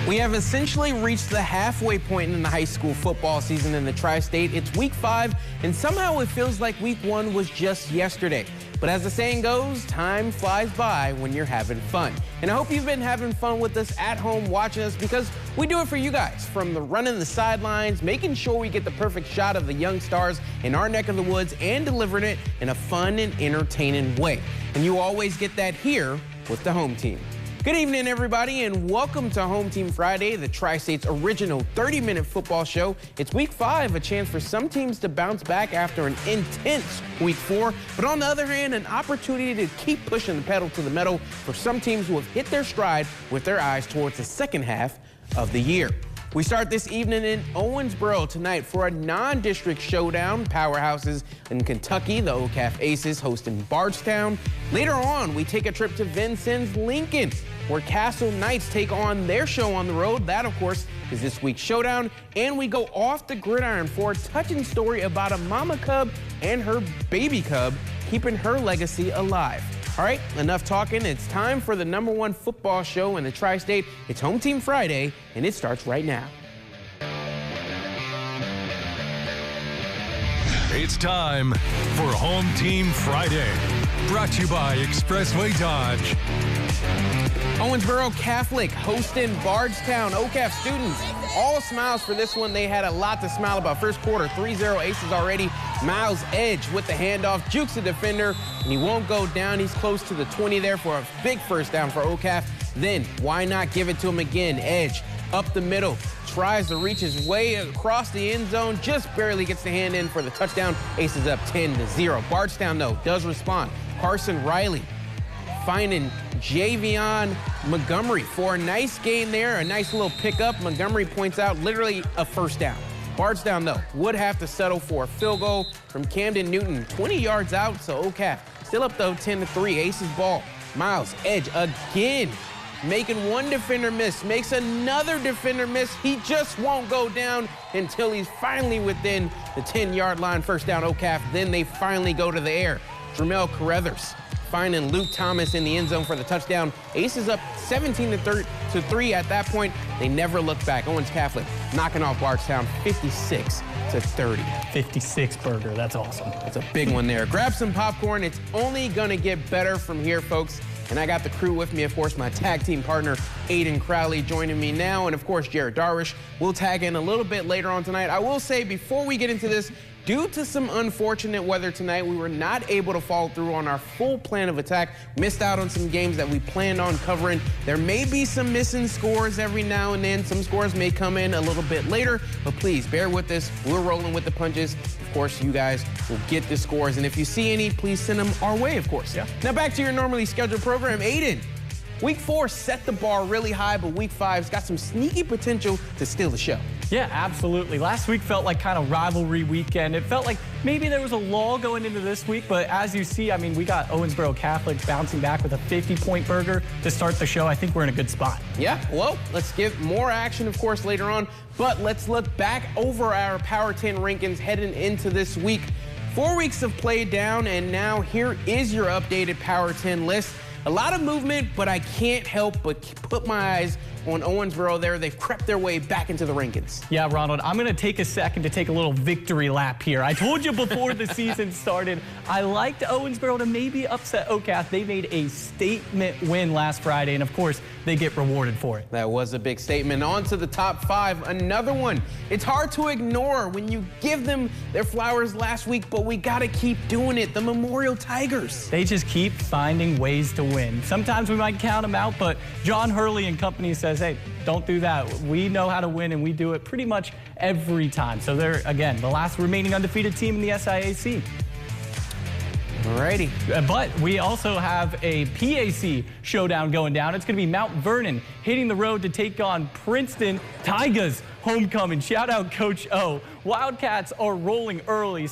We have essentially reached the halfway point in the high school football season in the Tri-State. It's week 5, and somehow it feels like week 1 was just yesterday. But as the saying goes, time flies by when you're having fun. And I hope you've been having fun with us at home watching us, because we do it for you guys. From the running the sidelines, making sure we get the perfect shot of the young stars in our neck of the woods, and delivering it in a fun and entertaining way. And you always get that here with the home team. Good evening, everybody, and welcome to Home Team Friday, the Tri-State's original 30-minute football show. It's week 5, a chance for some teams to bounce back after an intense week 4, but on the other hand, an opportunity to keep pushing the pedal to the metal for some teams who have hit their stride with their eyes towards the second half of the year. We start this evening in Owensboro tonight for a non-district showdown. Powerhouses in Kentucky, the OCAF Aces hosting Bardstown. Later on, we take a trip to Vincennes, Lincoln, where Castle Knights take on their show on the road. That, of course, is this week's showdown. And we go off the gridiron for a touching story about a mama cub and her baby cub keeping her legacy alive. All right, enough talking. It's time for the #1 football show in the Tri-State. It's Home Team Friday, and it starts right now. It's time for Home Team Friday, brought to you by Expressway Dodge. Owensboro Catholic hosting Bardstown. OCAF students, all smiles for this one. They had a lot to smile about. First quarter, 3-0 Aces already. Miles Edge with the handoff, jukes the defender, and he won't go down. He's close to the 20 there for a big first down for OCAF. Then, why not give it to him again? Edge up the middle, tries to reach his way across the end zone, just barely gets the hand in for the touchdown. Aces up 10-0. Bardstown, though, does respond. Carson Riley finding Javion Montgomery for a nice gain there, a nice little pickup. Montgomery points out literally a first down. Bardstown, though, would have to settle for a field goal from Camden Newton, 20 yards out, so OCAF still up, though, 10-3. Aces ball. Miles Edge again, making one defender miss, makes another defender miss. He just won't go down until he's finally within the 10-yard line. First down, OCAF. Then they finally go to the air. Jermel Carruthers finding Luke Thomas in the end zone for the touchdown. Aces up 17-3 at that point. They never looked back. Owens Catholic knocking off Bardstown 56-30. 56 burger, that's awesome. That's a big one there. Grab some popcorn. It's only gonna get better from here, folks. And I got the crew with me, of course, my tag team partner, Aiden Crowley, joining me now. And, of course, Jared Darwish will tag in a little bit later on tonight. I will say, before we get into this, due to some unfortunate weather tonight, we were not able to follow through on our full plan of attack. Missed out on some games that we planned on covering. There may be some missing scores every now and then. Some scores may come in a little bit later, but please bear with us. We're rolling with the punches. Of course, you guys will get the scores, and if you see any, please send them our way, of course. Yeah. Now back to your normally scheduled program. Aiden, week 4 set the bar really high, but week 5's got some sneaky potential to steal the show. Yeah, absolutely. Last week felt like kind of rivalry weekend. It felt like maybe there was a lull going into this week, but as you see, I mean, we got Owensboro Catholic bouncing back with a 50-point burger to start the show. I think we're in a good spot. Yeah, well, let's get more action, of course, later on, but let's look back over our Power 10 rankings heading into this week. 4 weeks of play down, and now here is your updated Power 10 list. A lot of movement, but I can't help but put my eyes on Owensboro there. They've crept their way back into the rankings. Yeah, Ronald, I'm going to take a second to take a little victory lap here. I told you before the season started, I liked Owensboro to maybe upset OCAF. They made a statement win last Friday, and of course, they get rewarded for it. That was a big statement. On to the top 5, another one. It's hard to ignore when you give them their flowers last week, but we got to keep doing it. The Memorial Tigers. They just keep finding ways to win. Sometimes we might count them out, but John Hurley and company says, hey, don't do that. We know how to win, and we do it pretty much every time. So they're, again, the last remaining undefeated team in the SIAC. Alrighty. But we also have a PAC showdown going down. It's going to be Mount Vernon hitting the road to take on Princeton. Tigers homecoming. Shout out Coach O. Wildcats are rolling early.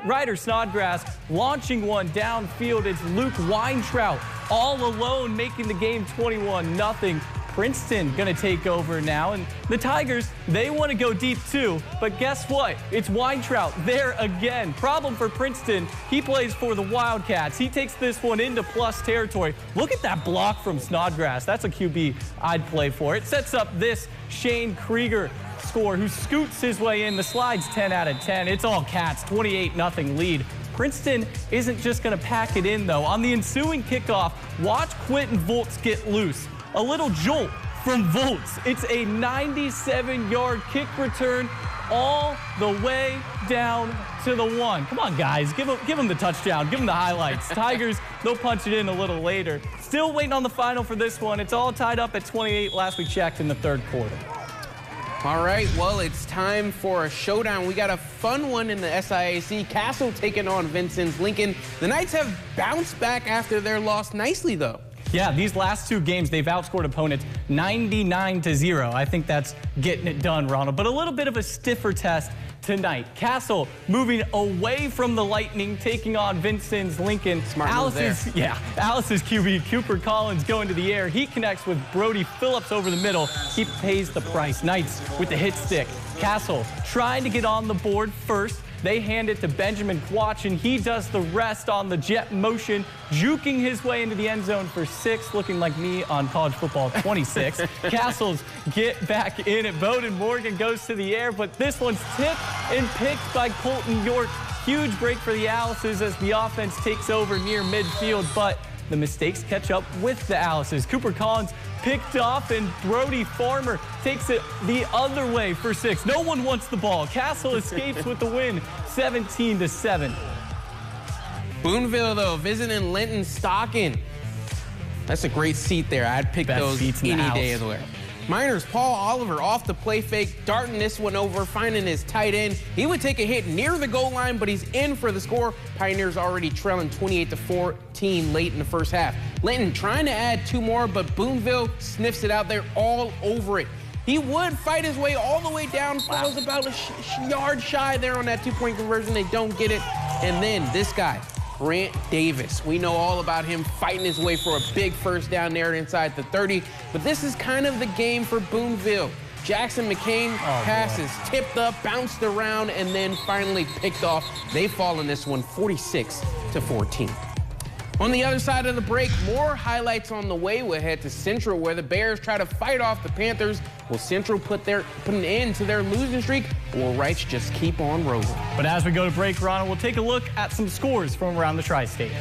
Ryder Snodgrass launching one downfield. It's Luke Weintraut all alone making the game 21-0. Princeton going to take over now. And the Tigers, they want to go deep too. But guess what? It's Weintraut there again. Problem for Princeton. He plays for the Wildcats. He takes this one into plus territory. Look at that block from Snodgrass. That's a QB I'd play for. It sets up this Shane Krieger score, who scoots his way in. The slide's 10 out of 10. It's all Cats, 28-0 lead. Princeton isn't just going to pack it in, though. On the ensuing kickoff, watch Quentin Volts get loose. A little jolt from Volts. It's a 97-yard kick return all the way down to the 1. Come on, guys. Give him the touchdown. Give him the highlights. Tigers, they'll punch it in a little later. Still waiting on the final for this one. It's all tied up at 28 last we checked in the third quarter. All right, well, it's time for a showdown. We got a fun one in the SIAC. Castle taking on Vincennes Lincoln. The Knights have bounced back after their loss nicely, though. Yeah, these last two games, they've outscored opponents 99-0. I think that's getting it done, Ronald. But a little bit of a stiffer test tonight. Castle moving away from the Lightning, taking on Vincennes Lincoln. Smart move there. Alice's QB, Cooper Collins, going to the air. He connects with Brody Phillips over the middle. He pays the price. Knights with the hit stick. Castle trying to get on the board first. They hand it to Benjamin Quach, and he does the rest on the jet motion, juking his way into the end zone for 6, looking like me on College Football 26. Castles get back in it. Bowden Morgan goes to the air, but this one's tipped and picked by Colton York. Huge break for the Alices as the offense takes over near midfield, but the mistakes catch up with the Alices. Cooper Collins picked off, and Brody Farmer takes it the other way for 6. No one wants the ball. Castle escapes with the win, 17-7. Boonville, though, visiting Linton Stocking. That's a great seat there. I'd pick Best those seats in any the day house. of the week. Miners, Paul Oliver off the play fake, darting this one over, finding his tight end. He would take a hit near the goal line, but he's in for the score. Pioneers already trailing 28-14 late in the first half. Linton trying to add 2 more, but Boonville sniffs it out there all over it. He would fight his way all the way down, falls about a yard shy there on that 2-point conversion. They don't get it. And then this guy, Grant Davis. We know all about him fighting his way for a big first down there inside the 30, but this is kind of the game for Boonville. Jackson McCain passes tipped up, bounced around, and then finally picked off. They fall in this one 46-14. On the other side of the break, more highlights on the way. We'll head to Central, where the Bears try to fight off the Panthers. Will Central put an end to their losing streak, or will Wrights just keep on rolling? But as we go to break, Ronald, we'll take a look at some scores from around the tri-state.